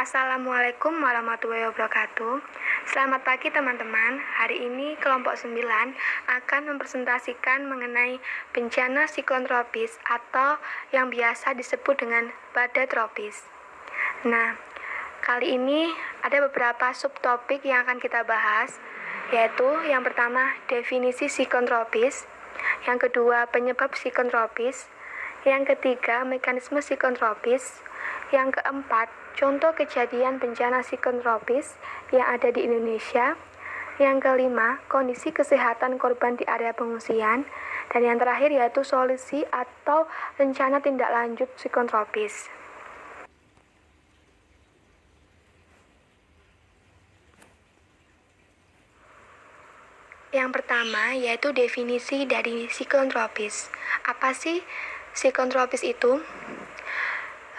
Assalamualaikum warahmatullahi wabarakatuh. Selamat pagi teman-teman. Hari ini kelompok 9 akan mempresentasikan mengenai bencana siklon tropis atau yang biasa disebut dengan badai tropis. Nah, kali ini ada beberapa subtopik yang akan kita bahas, yaitu yang pertama definisi siklon tropis, yang kedua penyebab siklon tropis, yang ketiga mekanisme siklon tropis, yang keempat contoh kejadian bencana siklon tropis yang ada di Indonesia, yang kelima kondisi kesehatan korban di area pengungsian, dan yang terakhir yaitu solusi atau rencana tindak lanjut siklon tropis. Yang pertama yaitu definisi dari siklon tropis. Apa sih siklon tropis itu?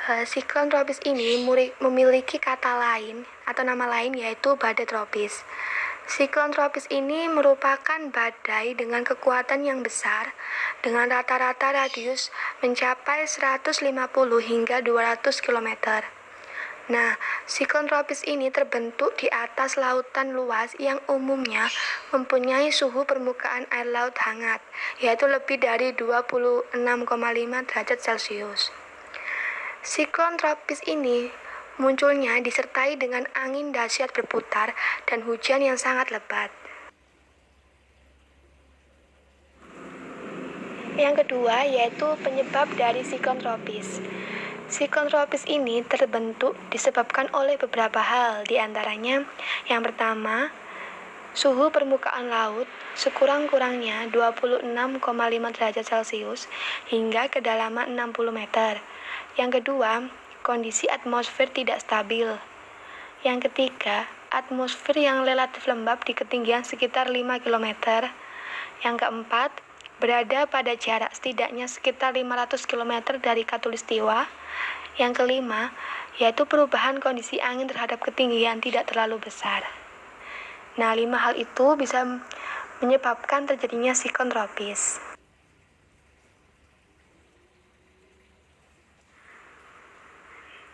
Siklon tropis ini memiliki kata lain atau nama lain yaitu badai tropis. Siklon tropis ini merupakan badai dengan kekuatan yang besar dengan rata-rata radius mencapai 150 hingga 200 km. Nah, siklon tropis ini terbentuk di atas lautan luas yang umumnya mempunyai suhu permukaan air laut hangat, yaitu lebih dari 26,5 derajat Celcius. Siklon tropis ini munculnya disertai dengan angin dahsyat berputar dan hujan yang sangat lebat. Yang kedua yaitu penyebab dari siklon tropis. Siklon tropis ini terbentuk disebabkan oleh beberapa hal, diantaranya yang pertama, suhu permukaan laut sekurang-kurangnya 26,5 derajat Celcius hingga kedalaman 60 meter. Yang kedua, kondisi atmosfer tidak stabil. Yang ketiga, atmosfer yang relatif lembab di ketinggian sekitar 5 km. Yang keempat, berada pada jarak setidaknya sekitar 500 km dari khatulistiwa. Yang kelima, yaitu perubahan kondisi angin terhadap ketinggian tidak terlalu besar. Nah, 5 hal itu bisa menyebabkan terjadinya siklon tropis.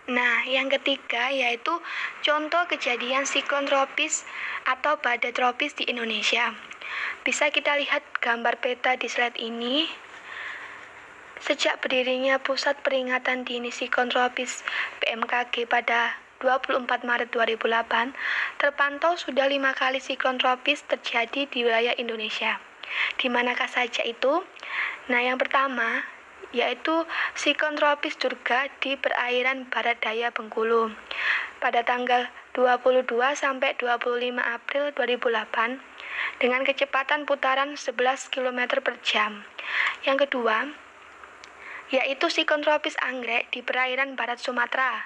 Nah, yang ketiga yaitu contoh kejadian siklon tropis atau badai tropis di Indonesia. Bisa kita lihat gambar peta di slide ini. Sejak berdirinya Pusat Peringatan Dini Siklon Tropis BMKG pada 24 Maret 2008, terpantau sudah 5 kali siklon tropis terjadi di wilayah Indonesia. Di manakah saja itu? Nah, yang pertama yaitu siklon tropis Durga di perairan barat daya Bengkulu pada tanggal 22 sampai 25 April 2008 dengan kecepatan putaran 11 km per jam. Yang kedua yaitu siklon tropis Anggrek di perairan barat Sumatera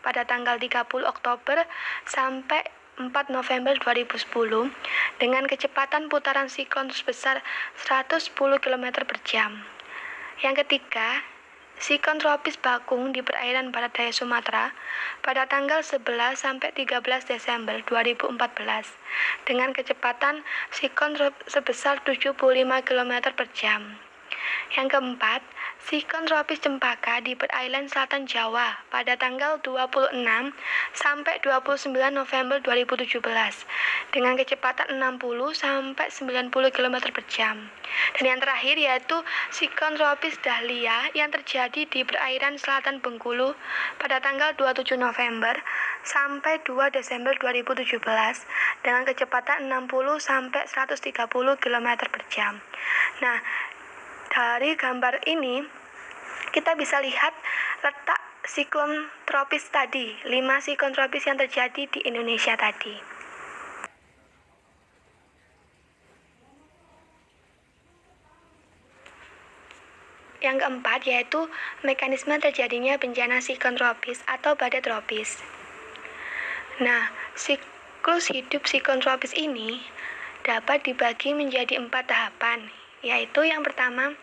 pada tanggal 30 Oktober sampai 4 November 2010 dengan kecepatan putaran siklon sebesar 110 km per jam. Yang ketiga, siklon tropis Bakung di perairan barat daya Sumatera pada tanggal 11 sampai 13 Desember 2014 dengan kecepatan siklon sebesar 75 km per jam. Yang keempat, siklon tropis Cempaka di perairan selatan Jawa pada tanggal 26 sampai 29 November 2017 dengan kecepatan 60 sampai 90 km per jam. Dan yang terakhir yaitu siklon tropis Dahlia yang terjadi di perairan selatan Bengkulu pada tanggal 27 November sampai 2 Desember 2017 dengan kecepatan 60 sampai 130 km per jam. Nah, dari gambar ini kita bisa lihat letak siklon tropis tadi, 5 siklon tropis yang terjadi di Indonesia tadi. Yang keempat yaitu mekanisme terjadinya bencana siklon tropis atau badai tropis. Nah, siklus hidup siklon tropis ini dapat dibagi menjadi 4 tahapan, yaitu yang pertama,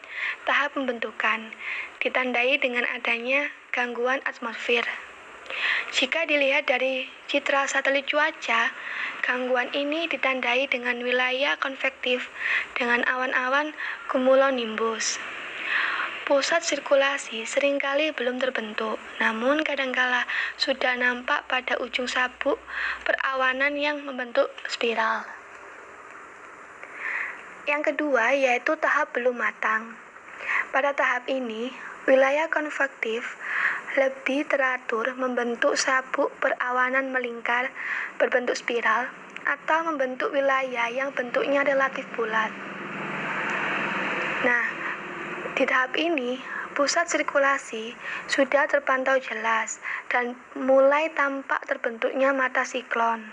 tahap pembentukan, ditandai dengan adanya gangguan atmosfer. Jika dilihat dari citra satelit cuaca, gangguan ini ditandai dengan wilayah konvektif dengan awan-awan cumulonimbus. Pusat sirkulasi seringkali belum terbentuk, namun kadangkala sudah nampak pada ujung sabuk perawanan yang membentuk spiral. Yang kedua yaitu tahap belum matang. Pada tahap ini, wilayah konvektif lebih teratur membentuk sabuk perawanan melingkar berbentuk spiral atau membentuk wilayah yang bentuknya relatif bulat. Nah, di tahap ini, pusat sirkulasi sudah terpantau jelas dan mulai tampak terbentuknya mata siklon.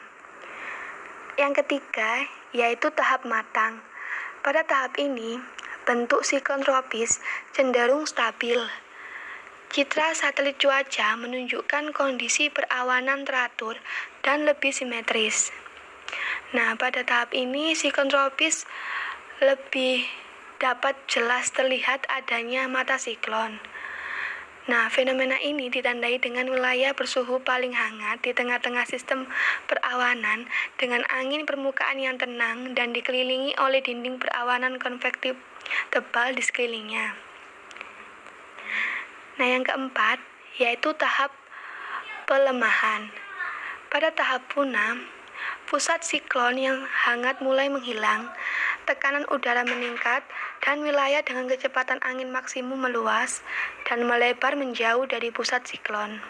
Yang ketiga, yaitu tahap matang. Pada tahap ini, bentuk siklon tropis cenderung stabil. Citra satelit cuaca menunjukkan kondisi perawanan teratur dan lebih simetris. Nah, pada tahap ini, siklon tropis lebih dapat jelas terlihat adanya mata siklon. Nah, fenomena ini ditandai dengan wilayah bersuhu paling hangat di tengah-tengah sistem perawanan dengan angin permukaan yang tenang dan dikelilingi oleh dinding perawanan konvektif tebal di sekelilingnya. Nah, yang keempat, yaitu tahap pelemahan. Pada tahap punah, pusat siklon yang hangat mulai menghilang, tekanan udara meningkat, dan wilayah dengan kecepatan angin maksimum meluas dan melebar menjauh dari pusat siklon.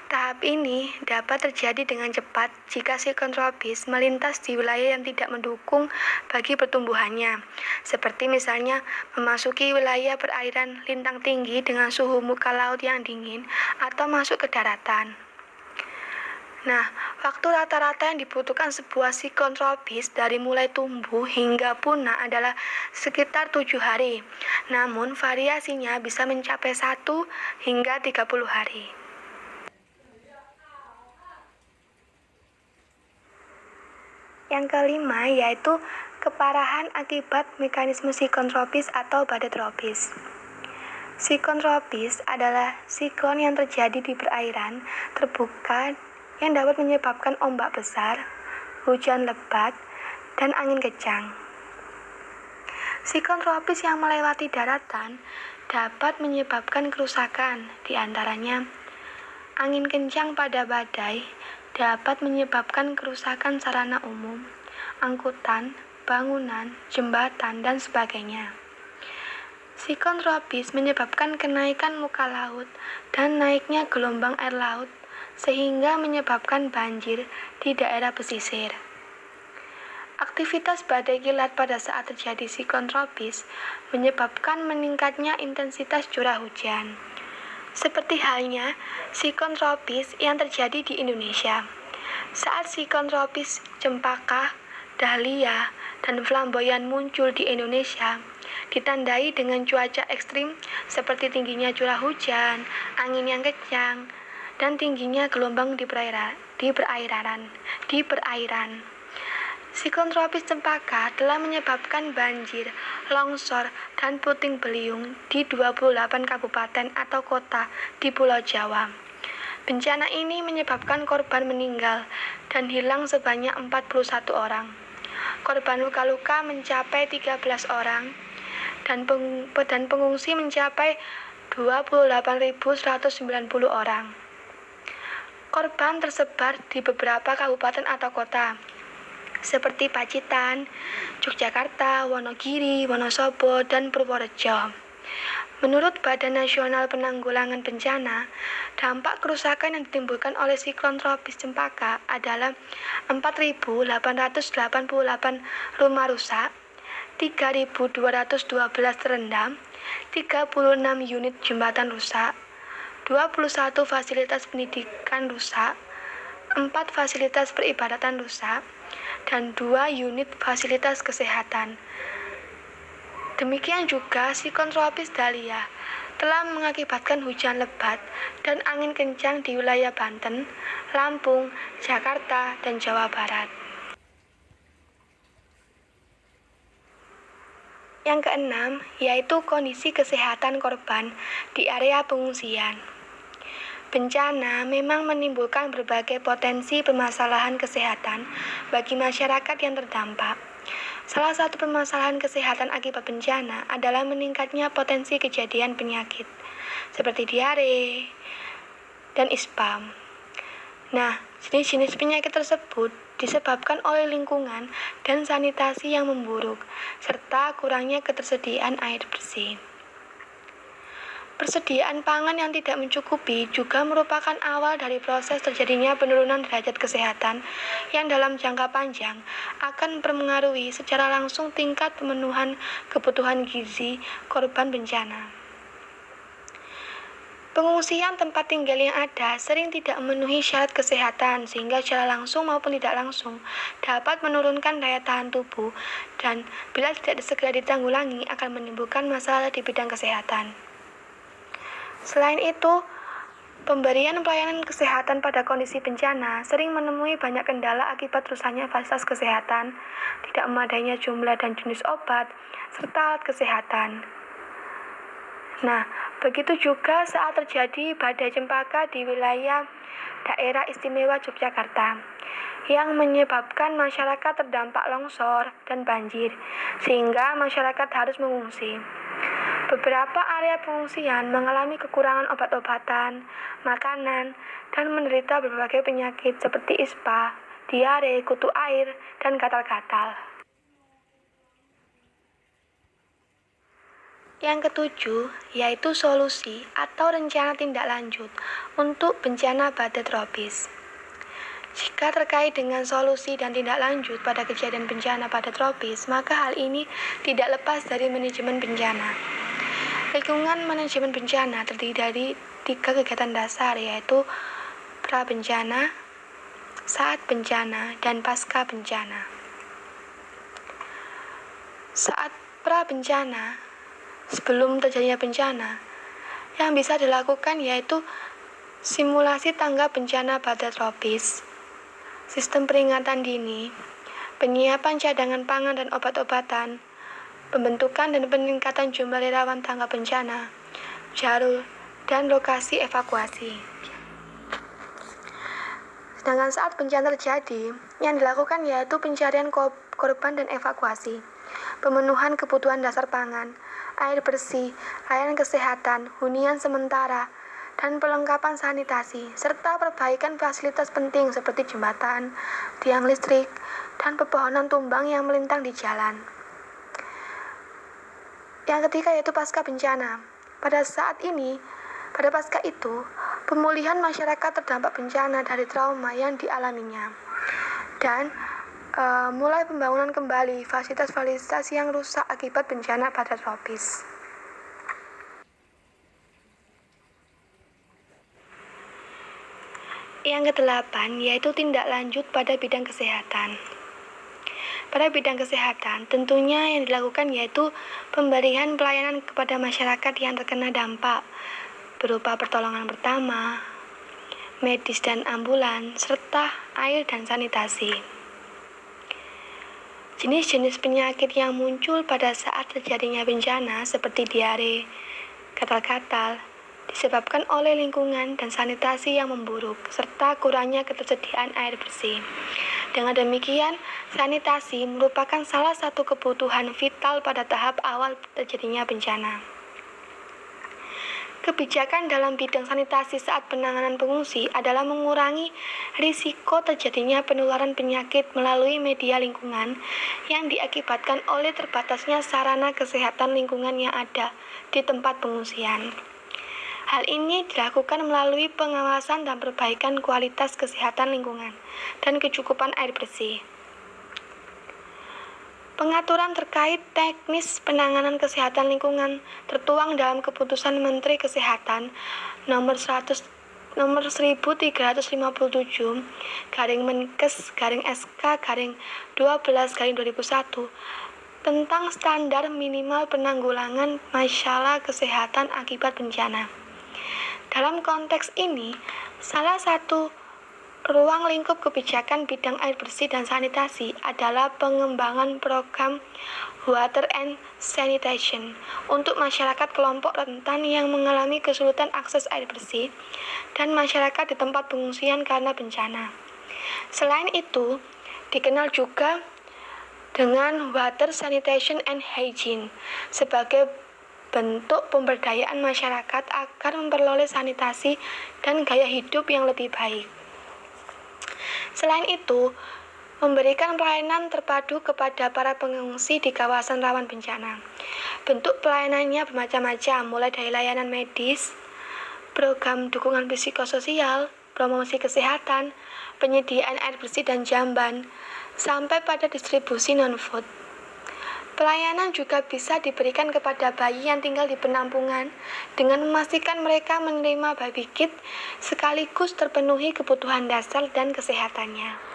Tahap ini dapat terjadi dengan cepat jika siklon tropis melintas di wilayah yang tidak mendukung bagi pertumbuhannya, seperti misalnya memasuki wilayah perairan lintang tinggi dengan suhu muka laut yang dingin atau masuk ke daratan. Nah, waktu rata-rata yang dibutuhkan sebuah siklon tropis dari mulai tumbuh hingga punah adalah sekitar 7 hari. Namun, variasinya bisa mencapai 1 hingga 30 hari. Yang kelima yaitu keparahan akibat mekanisme siklon tropis atau badai tropis. Siklon tropis adalah siklon yang terjadi di perairan terbuka yang dapat menyebabkan ombak besar, hujan lebat, dan angin kencang. Siklon tropis yang melewati daratan dapat menyebabkan kerusakan, di antaranya angin kencang pada badai dapat menyebabkan kerusakan sarana umum, angkutan, bangunan, jembatan, dan sebagainya. Siklon tropis menyebabkan kenaikan muka laut dan naiknya gelombang air laut sehingga menyebabkan banjir di daerah pesisir. Aktivitas badai kilat pada saat terjadi siklon tropis menyebabkan meningkatnya intensitas curah hujan. Seperti halnya siklon tropis yang terjadi di Indonesia. Saat siklon tropis Cempaka, Dahlia, dan Flamboyan muncul di Indonesia, ditandai dengan cuaca ekstrim seperti tingginya curah hujan, angin yang kencang, dan tingginya gelombang di perairan. Siklon tropis Cempaka telah menyebabkan banjir, longsor, dan puting beliung di 28 kabupaten atau kota di Pulau Jawa. Bencana ini menyebabkan korban meninggal dan hilang sebanyak 41 orang. Korban luka-luka mencapai 13 orang dan pengungsi mencapai 28.190 orang. Korban tersebar di beberapa kabupaten atau kota, seperti Pacitan, Yogyakarta, Wonogiri, Wonosobo, dan Purworejo. Menurut Badan Nasional Penanggulangan Bencana, dampak kerusakan yang ditimbulkan oleh siklon tropis Cempaka adalah 4.888 rumah rusak, 3.212 terendam, 36 unit jembatan rusak, 21 fasilitas pendidikan rusak, 4 fasilitas peribadatan rusak, dan 2 unit fasilitas kesehatan. Demikian juga siklon tropis Dahlia telah mengakibatkan hujan lebat dan angin kencang di wilayah Banten, Lampung, Jakarta, dan Jawa Barat. Yang keenam, yaitu kondisi kesehatan korban di area pengungsian. Bencana memang menimbulkan berbagai potensi permasalahan kesehatan bagi masyarakat yang terdampak. Salah satu permasalahan kesehatan akibat bencana adalah meningkatnya potensi kejadian penyakit seperti diare dan ispa. Nah, jenis-jenis penyakit tersebut disebabkan oleh lingkungan dan sanitasi yang memburuk, serta kurangnya ketersediaan air bersih. Persediaan pangan yang tidak mencukupi juga merupakan awal dari proses terjadinya penurunan derajat kesehatan yang dalam jangka panjang akan mempengaruhi secara langsung tingkat pemenuhan kebutuhan gizi korban bencana. Pengungsian tempat tinggal yang ada sering tidak memenuhi syarat kesehatan sehingga secara langsung maupun tidak langsung dapat menurunkan daya tahan tubuh dan bila tidak segera ditanggulangi akan menimbulkan masalah di bidang kesehatan. Selain itu, pemberian pelayanan kesehatan pada kondisi bencana sering menemui banyak kendala akibat rusaknya fasilitas kesehatan, tidak memadainya jumlah dan jenis obat, serta alat kesehatan. Nah, begitu juga saat terjadi badai cempaka di wilayah daerah istimewa Yogyakarta yang menyebabkan masyarakat terdampak longsor dan banjir, sehingga masyarakat harus mengungsi. Beberapa area pengungsian mengalami kekurangan obat-obatan, makanan, dan menderita berbagai penyakit seperti ispa, diare, kutu air, dan gatal-gatal. Yang ketujuh, yaitu solusi atau rencana tindak lanjut untuk bencana badai tropis. Jika terkait dengan solusi dan tindak lanjut pada kejadian bencana badai tropis, maka hal ini tidak lepas dari manajemen bencana. Lingkungan manajemen bencana terdiri dari 3 kegiatan dasar, yaitu pra-bencana, saat bencana, dan pasca bencana. Saat pra-bencana, sebelum terjadinya bencana, yang bisa dilakukan yaitu simulasi tanggap bencana badai tropis, sistem peringatan dini, penyiapan cadangan pangan dan obat-obatan, pembentukan dan peningkatan jumlah relawan tanggap bencana, jalur, dan lokasi evakuasi. Sedangkan saat bencana terjadi, yang dilakukan yaitu pencarian korban dan evakuasi, pemenuhan kebutuhan dasar pangan, air bersih, layanan kesehatan, hunian sementara, dan perlengkapan sanitasi, serta perbaikan fasilitas penting seperti jembatan, tiang listrik, dan pepohonan tumbang yang melintang di jalan. Yang ketiga yaitu pasca bencana. Pada pasca itu, pemulihan masyarakat terdampak bencana dari trauma yang dialaminya dan mulai pembangunan kembali fasilitas-fasilitas yang rusak akibat bencana badai tropis. Yang kedelapan yaitu tindak lanjut pada bidang kesehatan. Pada bidang kesehatan, tentunya yang dilakukan yaitu pemberian pelayanan kepada masyarakat yang terkena dampak berupa pertolongan pertama, medis dan ambulan, serta air dan sanitasi. Jenis-jenis penyakit yang muncul pada saat terjadinya bencana seperti diare, gatal-gatal, disebabkan oleh lingkungan dan sanitasi yang memburuk, serta kurangnya ketersediaan air bersih. Dengan demikian, sanitasi merupakan salah satu kebutuhan vital pada tahap awal terjadinya bencana. Kebijakan dalam bidang sanitasi saat penanganan pengungsi adalah mengurangi risiko terjadinya penularan penyakit melalui media lingkungan yang diakibatkan oleh terbatasnya sarana kesehatan lingkungan yang ada di tempat pengungsian. Hal ini dilakukan melalui pengawasan dan perbaikan kualitas kesehatan lingkungan dan kecukupan air bersih. Pengaturan terkait teknis penanganan kesehatan lingkungan tertuang dalam Keputusan Menteri Kesehatan nomor 1357/Menkes/SK/12/2001 tentang standar minimal penanggulangan masalah kesehatan akibat bencana. Dalam konteks ini, salah satu ruang lingkup kebijakan bidang air bersih dan sanitasi adalah pengembangan program Water and Sanitation untuk masyarakat kelompok rentan yang mengalami kesulitan akses air bersih dan masyarakat di tempat pengungsian karena bencana. Selain itu, dikenal juga dengan water sanitation and hygiene sebagai bentuk pemberdayaan masyarakat agar memperoleh sanitasi dan gaya hidup yang lebih baik. Selain itu, memberikan pelayanan terpadu kepada para pengungsi di kawasan rawan bencana. Bentuk pelayanannya bermacam-macam, mulai dari layanan medis, program dukungan psikososial, promosi kesehatan, penyediaan air bersih dan jamban, sampai pada distribusi non-food. Pelayanan juga bisa diberikan kepada bayi yang tinggal di penampungan dengan memastikan mereka menerima baby kit sekaligus terpenuhi kebutuhan dasar dan kesehatannya.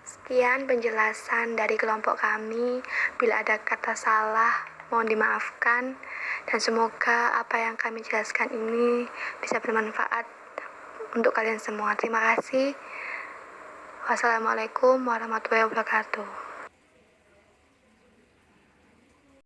Sekian penjelasan dari kelompok kami. Bila ada kata salah, mohon dimaafkan, dan semoga apa yang kami jelaskan ini bisa bermanfaat untuk kalian semua. Terima kasih. Wassalamualaikum warahmatullahi wabarakatuh.